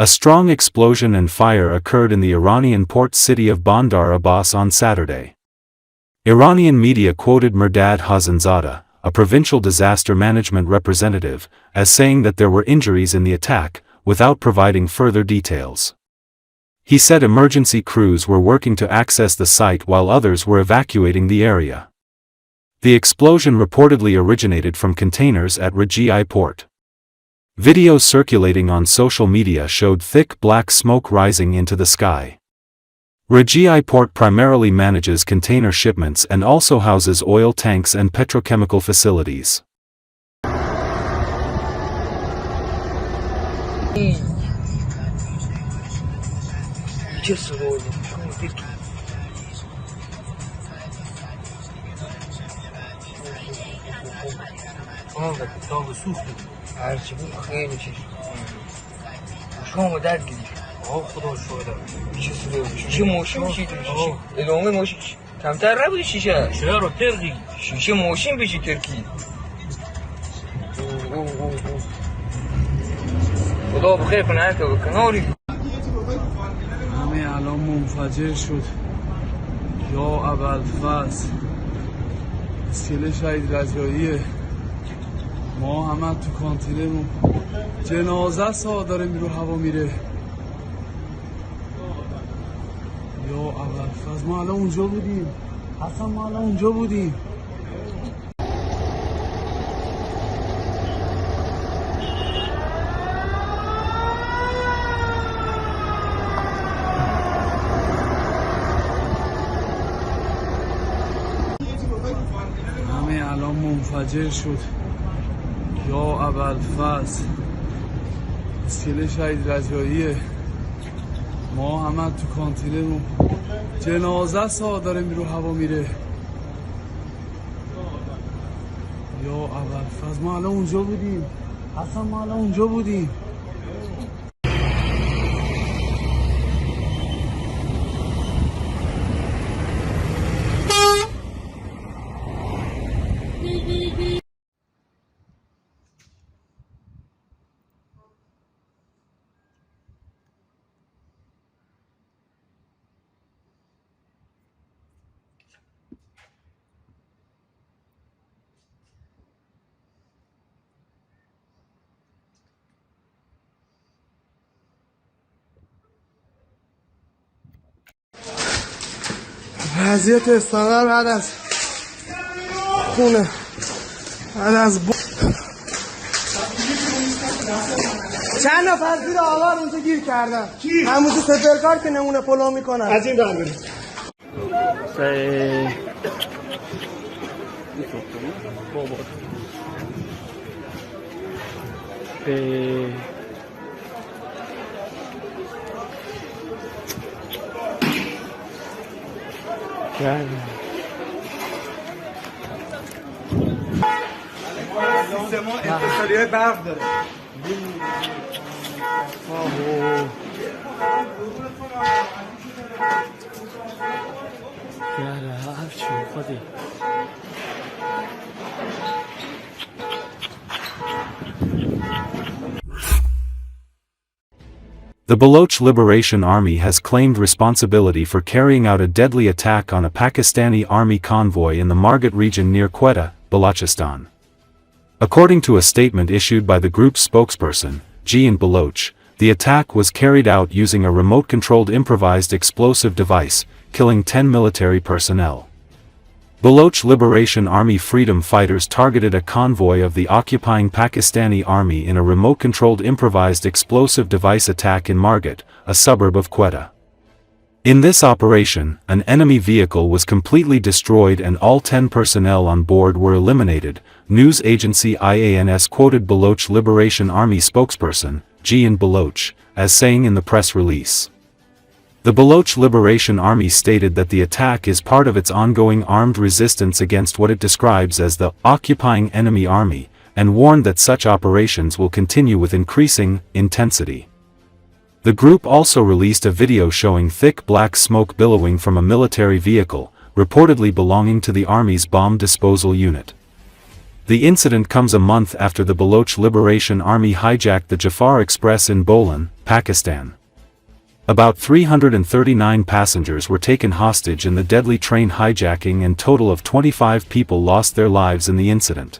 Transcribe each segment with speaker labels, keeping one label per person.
Speaker 1: A strong explosion and fire occurred in the Iranian port city of Bandar Abbas on Saturday. Iranian media quoted Mehrdad Hasanzadeh, a provincial disaster management representative, as saying that there were injuries in the attack, without providing further details. He said emergency crews were working to access the site while others were evacuating the area. The explosion reportedly originated from containers at Rajai port. Videos circulating on social media showed thick black smoke rising into the sky. Rajai port primarily manages container shipments and also houses oil tanks and petrochemical facilities.
Speaker 2: هرچی بود خیلی چیز شما درد گیری خدا شده چه سوره چه ماشین بشید ادامه ماشین کمتر نبودی شیشه چرا ترکی شیشه ماشین بشی ترکی خدا بخیر کنه که کناری
Speaker 3: همه الان منفجر شد یا ابوالفضل اسکله شهید رجاییه ما همه تو کانتینمون جنازه سا داره میرو هوا میره یا ابوالفضل ما الان اونجا بودیم حسن ما الان اونجا بودیم همه الان منفجر شد یا ابوالفضل اسکله شهید رجاییه ما همه تو کانتینمون جنازه سا داره میرو هوا میره یا ابوالفضل ما الان اونجا بودیم حسن ما الان اونجا بودیم وضعیت استانر بعد از خونه بعد از چند نفر زیر آوار اونجا گیر کردن همون تو سپرکار که نمونه پلو میکنن از این دار بریم سیستما اتصالی های برق داره
Speaker 1: The Baloch Liberation Army has claimed responsibility for carrying out a deadly attack on a Pakistani army convoy in the Margat region near Quetta, Balochistan. According to a statement issued by the group's spokesperson, Jian Baloch, the attack was carried out using a remote-controlled improvised explosive device, killing 10 military personnel. Baloch Liberation Army freedom fighters targeted a convoy of the occupying Pakistani army in a remote-controlled improvised explosive device attack in Margat, a suburb of Quetta. In this operation, an enemy vehicle was completely destroyed and all 10 personnel on board were eliminated, news agency IANS quoted Baloch Liberation Army spokesperson, Jian Baloch, as saying in the press release. The Baloch Liberation Army stated that the attack is part of its ongoing armed resistance against what it describes as the occupying enemy army, and warned that such operations will continue with increasing intensity. The group also released a video showing thick black smoke billowing from a military vehicle, reportedly belonging to the Army's bomb disposal unit. The incident comes a month after the Baloch Liberation Army hijacked the Jafar Express in Bolan, Pakistan. About 339 passengers were taken hostage in the deadly train hijacking, and total of 25 people lost their lives in the incident.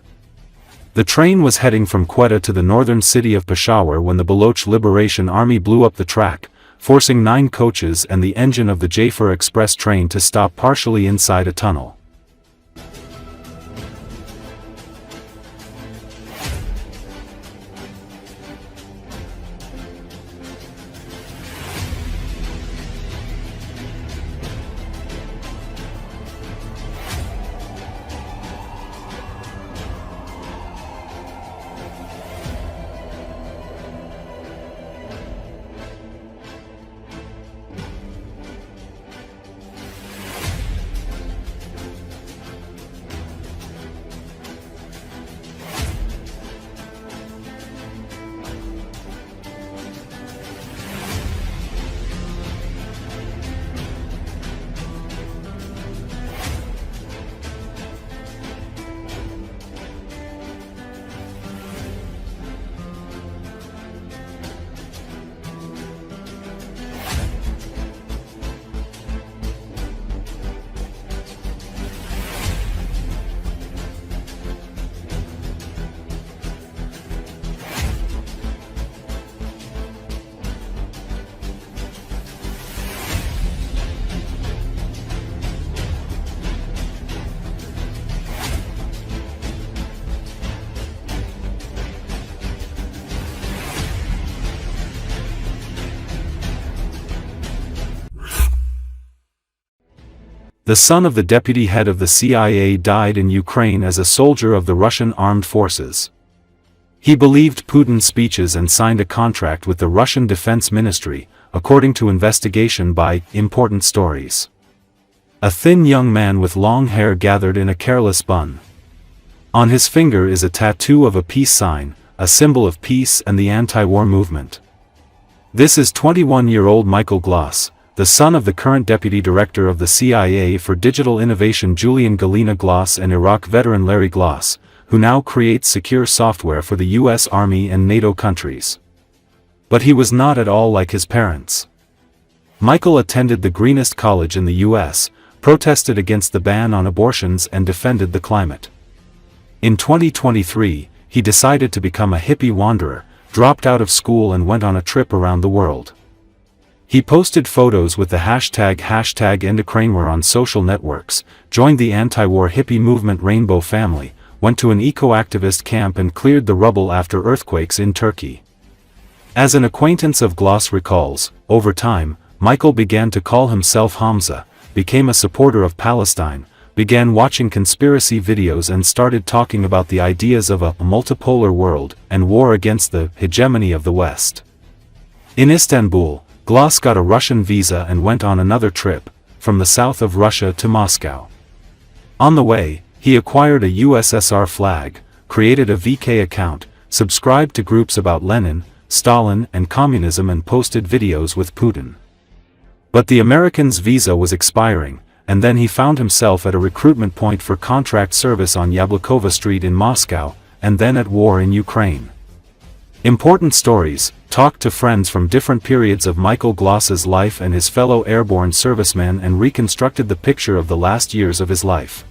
Speaker 1: The train was heading from Quetta to the northern city of Peshawar when the Baloch Liberation Army blew up the track, forcing 9 coaches and the engine of the Jafar Express train to stop partially inside a tunnel. The son of the deputy head of the CIA died in Ukraine as a soldier of the Russian armed forces. He believed Putin's speeches and signed a contract with the Russian Defense Ministry, according to investigation by Important Stories. A thin young man with long hair gathered in a careless bun. On his finger is a tattoo of a peace sign, a symbol of peace and the anti-war movement. This is 21-year-old Michael Gloss, the son of the current deputy director of the CIA for Digital Innovation Julian Galina Gloss and Iraq veteran Larry Gloss, who now creates secure software for the US Army and NATO countries. But he was not at all like his parents. Michael attended the greenest college in the US, protested against the ban on abortions and defended the climate. In 2023, he decided to become a hippie wanderer, dropped out of school and went on a trip around the world. He posted photos with the hashtag #EndUkraine on social networks, joined the anti-war hippie movement Rainbow Family, went to an eco-activist camp and cleared the rubble after earthquakes in Turkey. As an acquaintance of Gloss recalls, over time, Michael began to call himself Hamza, became a supporter of Palestine, began watching conspiracy videos and started talking about the ideas of a multipolar world and war against the hegemony of the West. In Istanbul, Gloss got a Russian visa and went on another trip, from the south of Russia to Moscow. On the way, he acquired a USSR flag, created a VK account, subscribed to groups about Lenin, Stalin and communism and posted videos with Putin. But the American's visa was expiring, and then he found himself at a recruitment point for contract service on Yablokova Street in Moscow, and then at war in Ukraine. Important Stories talked to friends from different periods of Michael Gloss's life and his fellow airborne servicemen and reconstructed the picture of the last years of his life.